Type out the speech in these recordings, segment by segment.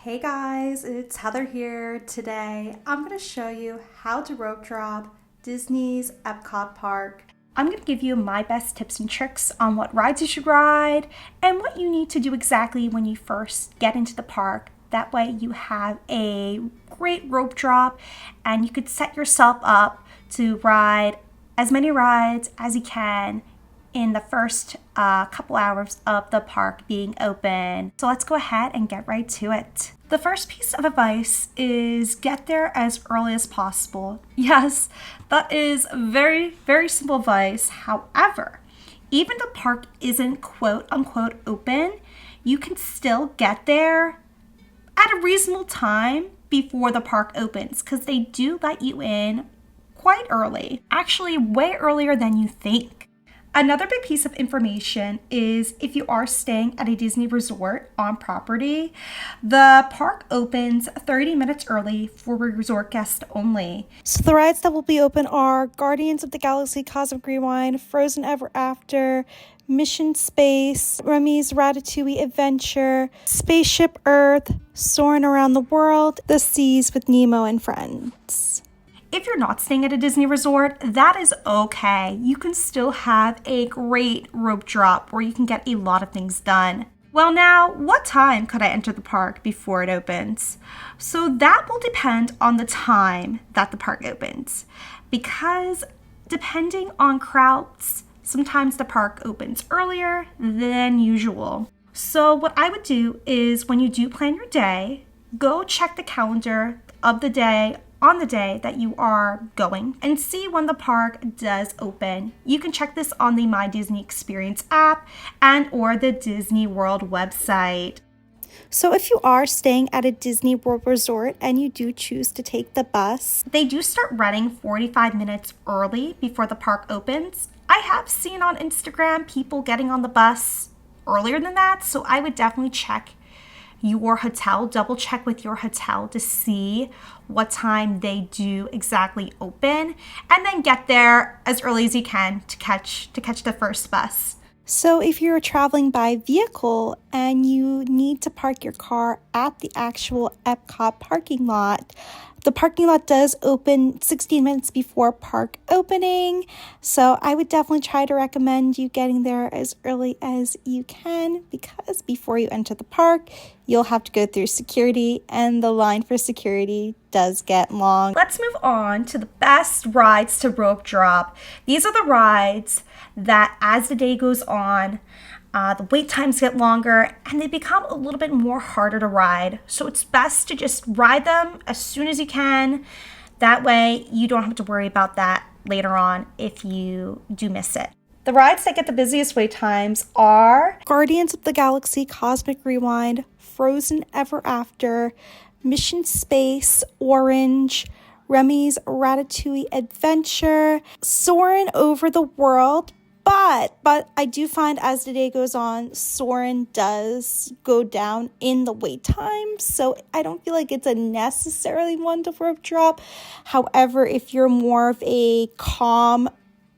Hey guys, it's Heather here. Today I'm going to show you how to rope drop Disney's Epcot park. I'm going to give you my best tips and tricks on what rides you should ride and what you need to do exactly when you first get into the park. That way you have a great rope drop and you could set yourself up to ride as many rides as you can in the first couple hours of the park being open. So let's go ahead and get right to it. The first piece of advice is get there as early as possible. Yes, that is very, very simple advice. However, even the park isn't quote unquote open, you can still get there at a reasonable time before the park opens because they do let you in quite early, actually way earlier than you think. Another big piece of information is if you are staying at a Disney resort on property, the park opens 30 minutes early for resort guests only. So the rides that will be open are Guardians of the Galaxy Cosmic Rewind, Frozen Ever After, Mission Space, Remy's Ratatouille Adventure, Spaceship Earth, Soarin' Around the World, The Seas with Nemo and Friends. If you're not staying at a Disney resort, that is okay. You can still have a great rope drop where you can get a lot of things done. Well, now, what time could I enter the park before it opens? So that will depend on the time that the park opens. Because depending on crowds, sometimes the park opens earlier than usual. So what I would do is when you do plan your day, go check the calendar of the day on the day that you are going and see when the park does open. You can check this on the My Disney Experience app and or the Disney World website. So if you are staying at a Disney World resort and you do choose to take the bus, they do start running 45 minutes early before the park opens. I have seen on Instagram people getting on the bus earlier than that, so I would definitely check your hotel, double check with your hotel to see what time they do exactly open, and then get there as early as you can to catch the first bus. So if you're traveling by vehicle and you need to park your car at the actual Epcot parking lot, the parking lot does open 16 minutes before park opening, so I would definitely try to recommend you getting there as early as you can because before you enter the park, you'll have to go through security and the line for security does get long. Let's move on to the best rides to rope drop. These are the rides that as the day goes on, the wait times get longer and they become a little bit more harder to ride. So it's best to just ride them as soon as you can. That way you don't have to worry about that later on if you do miss it. The rides that get the busiest wait times are Guardians of the Galaxy Cosmic Rewind, Frozen Ever After, Mission Space, Orange, Remy's Ratatouille Adventure, Soarin' Over the World. But I do find as the day goes on, Soarin' does go down in the wait time. So I don't feel like it's a necessarily one to rope drop. However, if you're more of a calm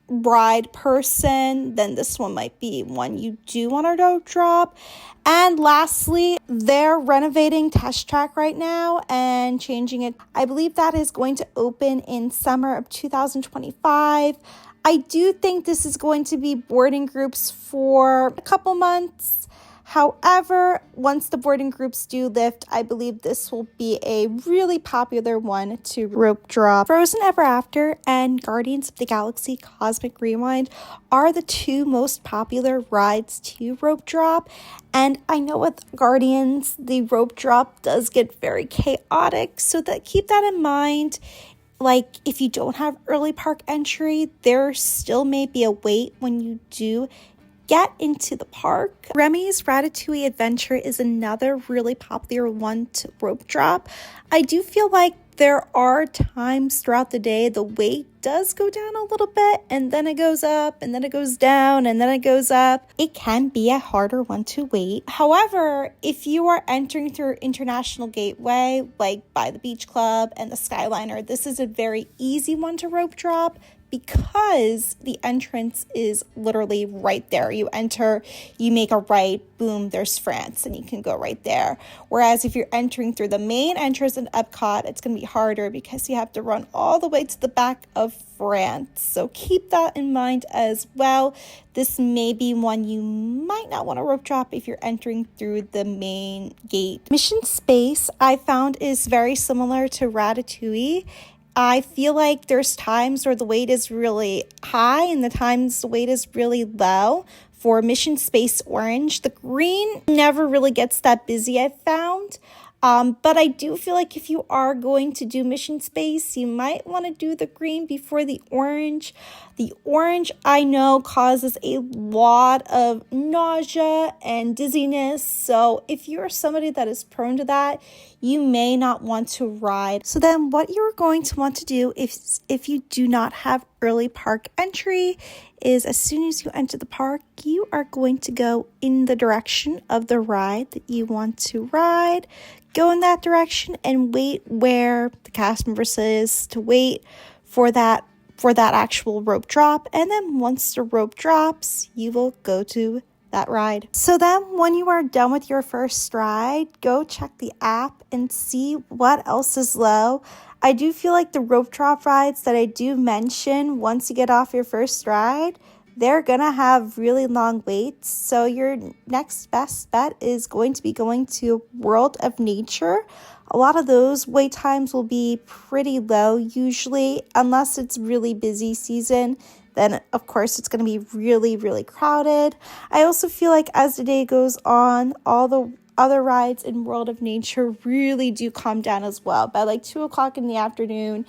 ride person, then this one might be one you do want to rope drop. And lastly, they're renovating Test Track right now and changing it. I believe that is going to open in summer of 2025. I do think this is going to be boarding groups for a couple months. However, once the boarding groups do lift, I believe this will be a really popular one to rope drop. Frozen Ever After and Guardians of the Galaxy Cosmic Rewind are the two most popular rides to rope drop. And I know with Guardians, the rope drop does get very chaotic, so keep that in mind. Like, if you don't have early park entry, there still may be a wait when you do get into the park. Remy's Ratatouille Adventure is another really popular one to rope drop. I do feel like there are times throughout the day the wait does go down a little bit and then it goes up and then it goes down and then it goes up. It can be a harder one to wait. However, if you are entering through International Gateway, like by the Beach Club and the Skyliner, this is a very easy one to rope drop because the entrance is literally right there. You enter, you make a right, boom, there's France, and you can go right there. Whereas if you're entering through the main entrance in Epcot, it's going to be harder because you have to run all the way to the back of France. So keep that in mind as well. This may be one you might not want to rope drop if you're entering through the main gate. Mission Space, I found, is very similar to Ratatouille. I feel like there's times where the wait is really high and the times the wait is really low. For Mission Space Orange, the green never really gets that busy, I've found. But I do feel like if you are going to do Mission Space, you might want to do the green before the orange. The orange, I know, causes a lot of nausea and dizziness. So if you're somebody that is prone to that, you may not want to ride. So then what you're going to want to do if you do not have early park entry is as soon as you enter the park, you are going to go in the direction of the ride that you want to ride. Go in that direction and wait where the cast member says to wait for that actual rope drop. And then once the rope drops, you will go to that ride. So then when you are done with your first ride, go check the app and see what else is low. I do feel like the rope drop rides that I do mention, once you get off your first ride, they're gonna have really long waits. So your next best bet is going to be going to World of Nature. A lot of those wait times will be pretty low usually, unless it's really busy season. Then of course it's going to be really, really crowded. I also feel like as the day goes on, all the other rides in World of Nature really do calm down as well. By like 2 o'clock in the afternoon,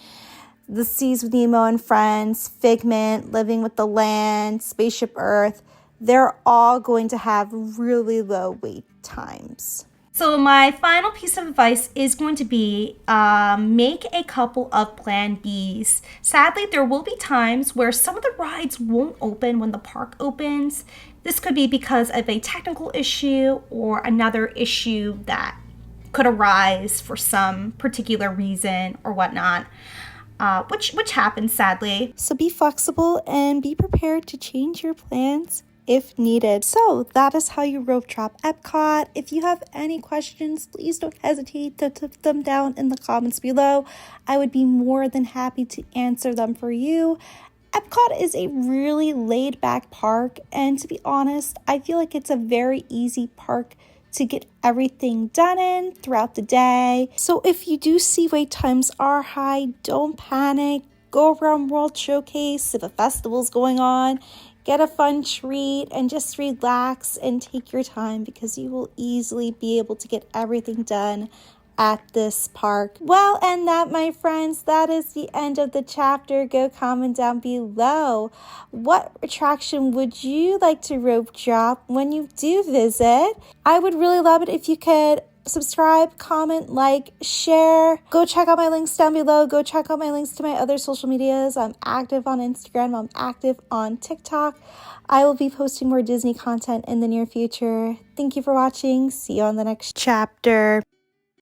the Seas with Nemo and Friends, Figment, Living with the Land, Spaceship Earth, they're all going to have really low wait times. So my final piece of advice is going to be make a couple of plan Bs. Sadly, there will be times where some of the rides won't open when the park opens. This could be because of a technical issue or another issue that could arise for some particular reason or whatnot. Which happens, sadly. So be flexible and be prepared to change your plans if needed. So that is how you rope drop Epcot. If you have any questions, please don't hesitate to put them down in the comments below. I would be more than happy to answer them for you. Epcot is a really laid back park, and to be honest, I feel like it's a very easy park to get everything done in throughout the day. So if you do see wait times are high, don't panic. Go around World Showcase if a festival's going on. Get a fun treat and just relax and take your time, because you will easily be able to get everything done at this park. Well, and that, my friends, that is the end of the chapter. Go comment down below. What attraction would you like to rope drop when you do visit? I would really love it if you could subscribe, comment, like, share. Go check out my links down below. Go check out my links to my other social medias. I'm active on Instagram. I'm active on TikTok. I will be posting more Disney content in the near future. Thank you for watching. See you on the next chapter.